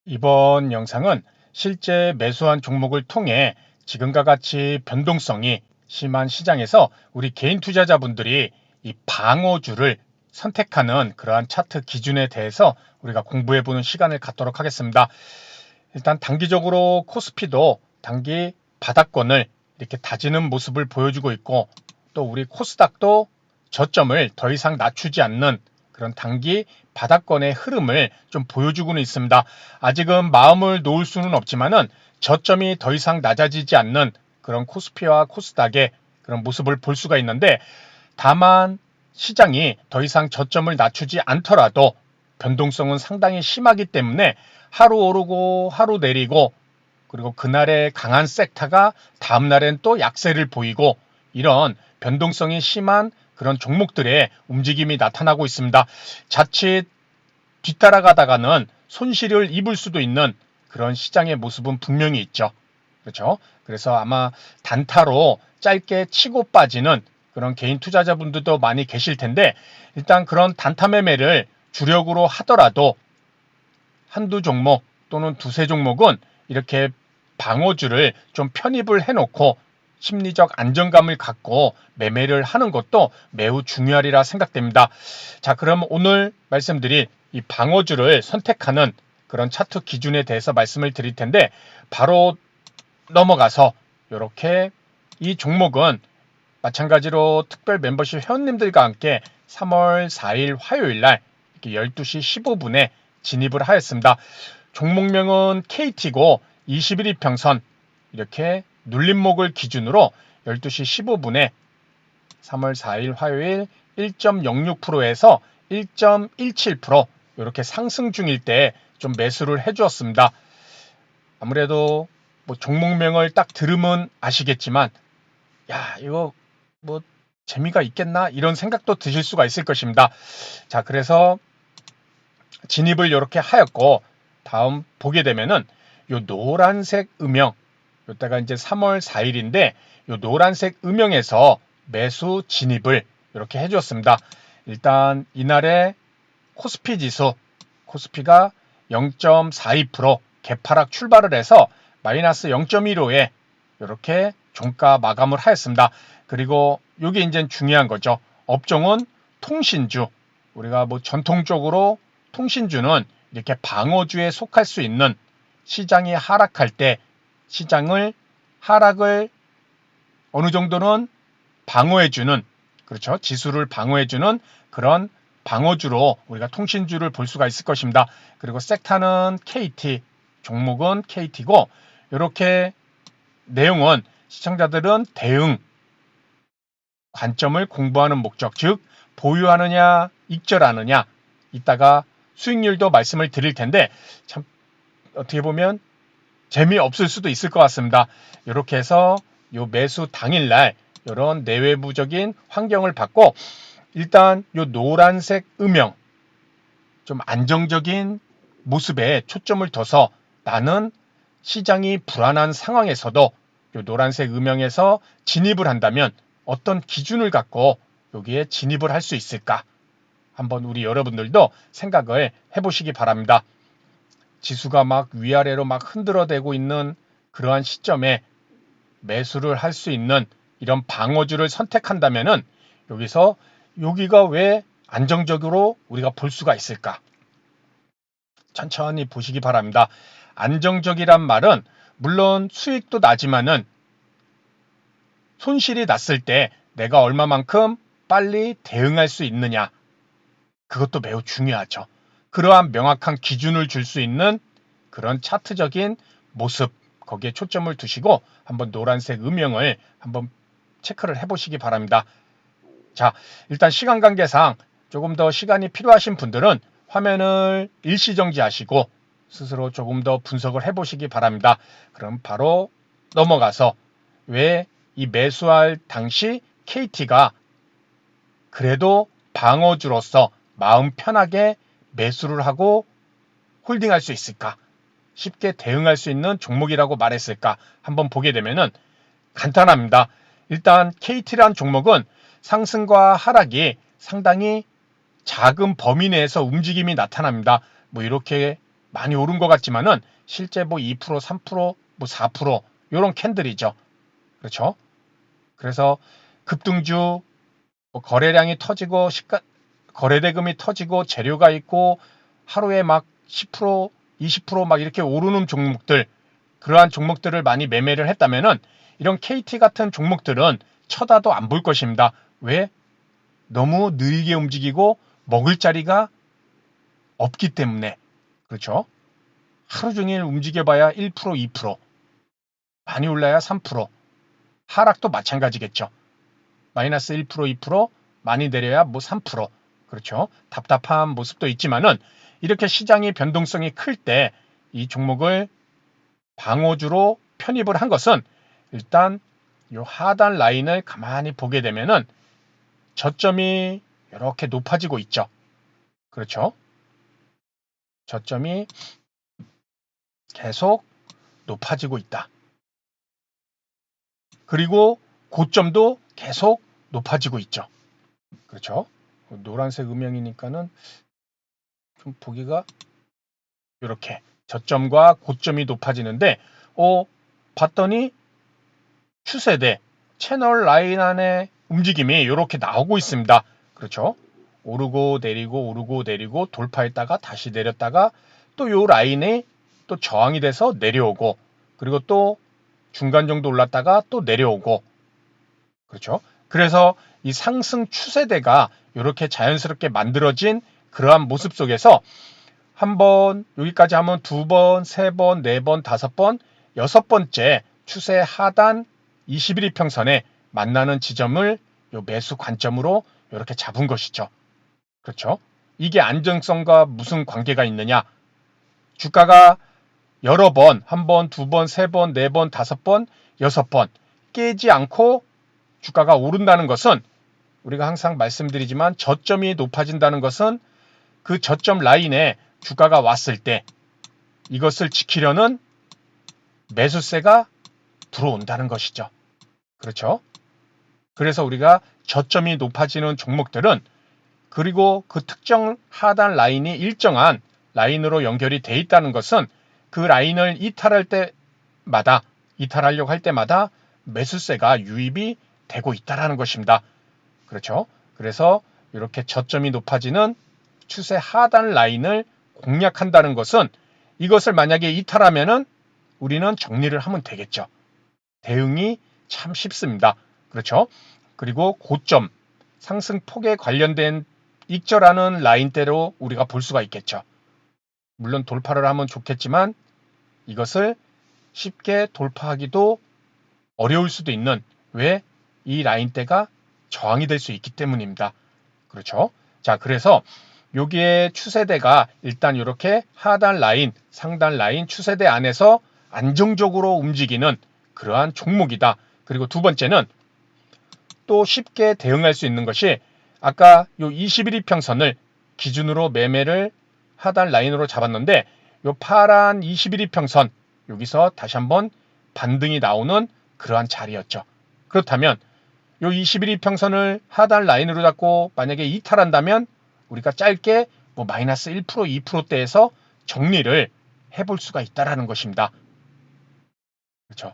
이번 영상은 실제 매수한 종목을 통해 지금과 같이 변동성이 심한 시장에서 우리 개인 투자자분들이 이 방어주를 선택하는 그러한 차트 기준에 대해서 우리가 공부해보는 시간을 갖도록 하겠습니다. 일단 단기적으로 코스피도 단기 바닥권을 이렇게 다지는 모습을 보여주고 있고, 또 우리 코스닥도 저점을 더 이상 낮추지 않는 그런 단기 바닥권의 흐름을 좀 보여주고는 있습니다. 아직은 마음을 놓을 수는 없지만은 저점이 더 이상 낮아지지 않는 그런 코스피와 코스닥의 그런 모습을 볼 수가 있는데, 다만 시장이 더 이상 저점을 낮추지 않더라도 변동성은 상당히 심하기 때문에 하루 오르고 하루 내리고, 그리고 그날의 강한 섹터가 다음날엔 또 약세를 보이고, 이런 변동성이 심한 그런 종목들의 움직임이 나타나고 있습니다. 자칫 뒤따라가다가는 손실을 입을 수도 있는 그런 시장의 모습은 분명히 있죠. 그렇죠? 그래서 아마 단타로 짧게 치고 빠지는 그런 개인 투자자분들도 많이 계실 텐데, 일단 그런 단타 매매를 주력으로 하더라도 한두 종목 또는 두세 종목은 이렇게 방어주를 좀 편입을 해놓고 심리적 안정감을 갖고 매매를 하는 것도 매우 중요하리라 생각됩니다. 자, 그럼 오늘 말씀드릴 이 방어주를 선택하는 그런 차트 기준에 대해서 말씀을 드릴 텐데, 바로 넘어가서 이렇게 이 종목은 마찬가지로 특별 멤버십 회원님들과 함께 3월 4일 화요일 날 이렇게 12시 15분에 진입을 하였습니다. 종목명은 KT고 21 이평선 이렇게 눌림목을 기준으로 12시 15분에 3월 4일 화요일 1.06%에서 1.17% 이렇게 상승 중일 때 좀 매수를 해주었습니다. 아무래도 뭐 종목명을 딱 들으면 아시겠지만, 야, 이거 뭐 재미가 있겠나? 이런 생각도 드실 수가 있을 것입니다. 자, 그래서 진입을 이렇게 하였고, 다음 보게 되면은 요 노란색 음영, 요때가 이제 3월 4일인데 요 노란색 음영에서 매수 진입을 이렇게 해주었습니다. 일단 이날의 코스피 지수, 코스피가 0.42% 개파락 출발을 해서 마이너스 0.15에 이렇게 종가 마감을 하였습니다. 그리고 이게 이제 중요한 거죠. 업종은 통신주. 우리가 뭐 전통적으로 통신주는 이렇게 방어주에 속할 수 있는, 시장이 하락할 때 시장을 하락을 어느 정도는 방어해주는, 그렇죠, 지수를 방어해주는 그런 방어주로 우리가 통신주를 볼 수가 있을 것입니다. 그리고 섹터는 KT, 종목은 KT고, 이렇게 내용은 시청자들은 대응 관점을 공부하는 목적, 즉 보유하느냐 익절하느냐, 이따가 수익률도 말씀을 드릴 텐데, 참 어떻게 보면 재미없을 수도 있을 것 같습니다. 이렇게 해서 요 매수 당일날 이런 내외부적인 환경을 받고, 일단 요 노란색 음영, 좀 안정적인 모습에 초점을 둬서 나는 시장이 불안한 상황에서도 요 노란색 음영에서 진입을 한다면 어떤 기준을 갖고 여기에 진입을 할 수 있을까? 한번 우리 여러분들도 생각을 해보시기 바랍니다. 지수가 막 위아래로 막 흔들어대고 있는 그러한 시점에 매수를 할 수 있는 이런 방어주를 선택한다면은 여기가 왜 안정적으로 우리가 볼 수가 있을까? 천천히 보시기 바랍니다. 안정적이란 말은 물론 수익도 나지만은 손실이 났을 때 내가 얼마만큼 빨리 대응할 수 있느냐, 그것도 매우 중요하죠. 그러한 명확한 기준을 줄 수 있는 그런 차트적인 모습, 거기에 초점을 두시고 한번 노란색 음영을 한번 체크를 해보시기 바랍니다. 자, 일단 시간 관계상 조금 더 시간이 필요하신 분들은 화면을 일시정지하시고 스스로 조금 더 분석을 해보시기 바랍니다. 그럼 바로 넘어가서 왜 이 매수할 당시 KT가 그래도 방어주로서 마음 편하게 매수를 하고 홀딩할 수 있을까? 쉽게 대응할 수 있는 종목이라고 말했을까? 한번 보게 되면은 간단합니다. 일단 KT란 종목은 상승과 하락이 상당히 작은 범위 내에서 움직임이 나타납니다. 뭐 이렇게 많이 오른 것 같지만은 실제 뭐 2%, 3%, 뭐 4% 이런 캔들이죠. 그렇죠? 그래서 급등주 뭐 거래량이 터지고 거래대금이 터지고 재료가 있고 하루에 막 10%, 20%막 이렇게 오르는 종목들, 그러한 종목들을 많이 매매를 했다면은 이런 KT 같은 종목들은 쳐다도 안 볼 것입니다. 왜? 너무 느리게 움직이고 먹을 자리가 없기 때문에. 그렇죠? 하루 종일 움직여봐야 1%, 2%, 많이 올라야 3%, 하락도 마찬가지겠죠. 마이너스 1%, 2%, 많이 내려야 뭐 3%. 그렇죠. 답답한 모습도 있지만은 이렇게 시장의 변동성이 클 때 이 종목을 방어주로 편입을 한 것은 일단 이 하단 라인을 가만히 보게 되면은 저점이 이렇게 높아지고 있죠. 그렇죠. 저점이 계속 높아지고 있다. 그리고 고점도 계속 높아지고 있죠. 그렇죠. 노란색 음영이니까는 좀 보기가 이렇게 저점과 고점이 높아지는데 봤더니 추세대 채널 라인 안에 움직임이 이렇게 나오고 있습니다. 그렇죠. 오르고 내리고 오르고 내리고 돌파했다가 다시 내렸다가 또 요 라인에 또 저항이 돼서 내려오고 그리고 또 중간 정도 올랐다가 또 내려오고 그렇죠. 그래서 이 상승 추세대가 이렇게 자연스럽게 만들어진 그러한 모습 속에서 한 번, 여기까지 하면 두 번, 세 번, 네 번, 다섯 번, 여섯 번째 추세 하단 21 이평선에 만나는 지점을 요 매수 관점으로 이렇게 잡은 것이죠. 그렇죠? 이게 안정성과 무슨 관계가 있느냐? 주가가 여러 번, 한 번, 두 번, 세 번, 네 번, 다섯 번, 여섯 번 깨지 않고 주가가 오른다는 것은 우리가 항상 말씀드리지만 저점이 높아진다는 것은 그 저점 라인에 주가가 왔을 때 이것을 지키려는 매수세가 들어온다는 것이죠. 그렇죠? 그래서 우리가 저점이 높아지는 종목들은 그리고 그 특정 하단 라인이 일정한 라인으로 연결이 돼 있다는 것은 그 라인을 이탈하려고 할 때마다 매수세가 유입이 되고 있다는 것입니다. 그렇죠? 그래서 이렇게 저점이 높아지는 추세 하단 라인을 공략한다는 것은 이것을 만약에 이탈하면은 우리는 정리를 하면 되겠죠. 대응이 참 쉽습니다. 그렇죠? 그리고 고점, 상승폭에 관련된 익절하는 라인대로 우리가 볼 수가 있겠죠. 물론 돌파를 하면 좋겠지만 이것을 쉽게 돌파하기도 어려울 수도 있는 왜? 이 라인대가 저항이 될 수 있기 때문입니다. 그렇죠? 자, 그래서 여기에 추세대가 일단 이렇게 하단 라인, 상단 라인 추세대 안에서 안정적으로 움직이는 그러한 종목이다. 그리고 두 번째는 또 쉽게 대응할 수 있는 것이 아까 요 21이평선을 기준으로 매매를 하단 라인으로 잡았는데 요 파란 21이평선 여기서 다시 한번 반등이 나오는 그러한 자리였죠. 그렇다면 요 21이평선을 하단 라인으로 잡고 만약에 이탈한다면 우리가 짧게 뭐 마이너스 1%, 2%대에서 정리를 해볼 수가 있다라는 것입니다. 그렇죠.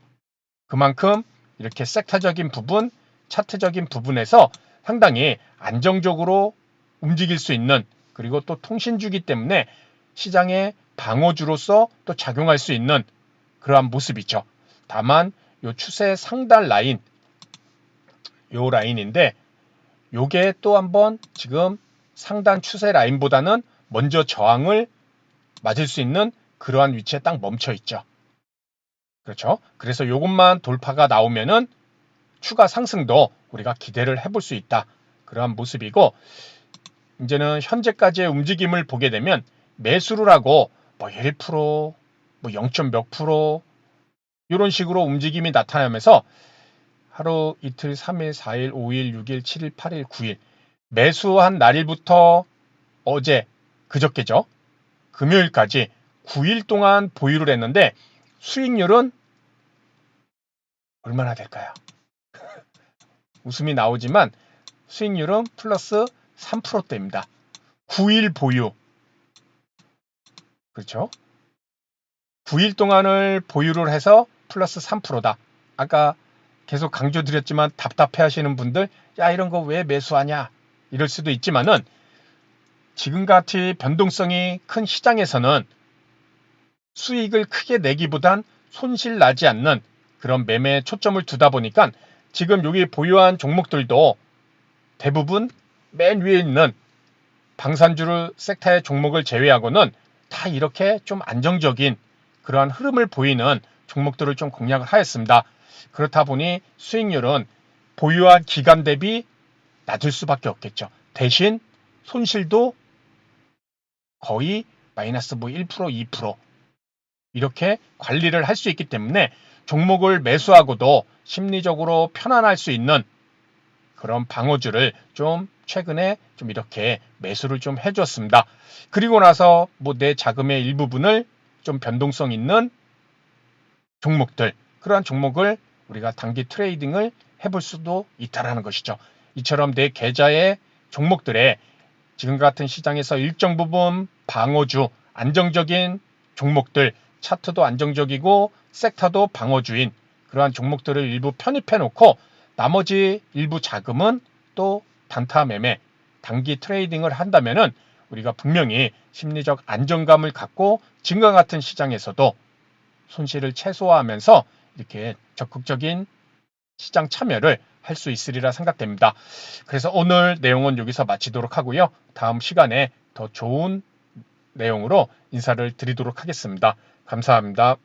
그만큼 이렇게 섹터적인 부분, 차트적인 부분에서 상당히 안정적으로 움직일 수 있는 그리고 또 통신주기 때문에 시장의 방어주로서 또 작용할 수 있는 그러한 모습이죠. 다만 요 추세 상단 라인, 요 라인인데 요게 또 한번 지금 상단 추세 라인보다는 먼저 저항을 맞을 수 있는 그러한 위치에 딱 멈춰 있죠. 그렇죠? 그래서 요것만 돌파가 나오면은 추가 상승도 우리가 기대를 해볼 수 있다. 그러한 모습이고 이제는 현재까지의 움직임을 보게 되면 매수를 하고 뭐 1%, 뭐 0. 몇 프로 이런 식으로 움직임이 나타나면서 하루, 이틀, 3일, 4일, 5일, 6일, 7일, 8일, 9일 매수한 날일부터 어제, 그저께죠. 금요일까지 9일 동안 보유를 했는데 수익률은 얼마나 될까요? 웃음이 나오지만 수익률은 플러스 3%대입니다. 9일 보유. 그렇죠? 9일 동안을 보유를 해서 플러스 3%다. 아까 계속 강조드렸지만 답답해 하시는 분들, 야, 이런 거 왜 매수하냐? 이럴 수도 있지만은 지금같이 변동성이 큰 시장에서는 수익을 크게 내기보단 손실 나지 않는 그런 매매에 초점을 두다 보니까 지금 여기 보유한 종목들도 대부분 맨 위에 있는 방산주를 섹터의 종목을 제외하고는 다 이렇게 좀 안정적인 그러한 흐름을 보이는 종목들을 좀 공략을 하였습니다. 그렇다 보니 수익률은 보유한 기간 대비 낮을 수밖에 없겠죠. 대신 손실도 거의 마이너스 뭐 1%, 2% 이렇게 관리를 할 수 있기 때문에 종목을 매수하고도 심리적으로 편안할 수 있는 그런 방어주를 좀 최근에 좀 이렇게 매수를 좀 해줬습니다. 그리고 나서 뭐 내 자금의 일부분을 좀 변동성 있는 종목들, 그러한 종목을 우리가 단기 트레이딩을 해볼 수도 있다라는 것이죠. 이처럼 내 계좌의 종목들에 지금 같은 시장에서 일정 부분 방어주, 안정적인 종목들, 차트도 안정적이고 섹터도 방어주인 그러한 종목들을 일부 편입해 놓고 나머지 일부 자금은 또 단타 매매, 단기 트레이딩을 한다면은 우리가 분명히 심리적 안정감을 갖고 지금과 같은 시장에서도 손실을 최소화하면서 이렇게 적극적인 시장 참여를 할 수 있으리라 생각됩니다. 그래서 오늘 내용은 여기서 마치도록 하고요. 다음 시간에 더 좋은 내용으로 인사를 드리도록 하겠습니다. 감사합니다.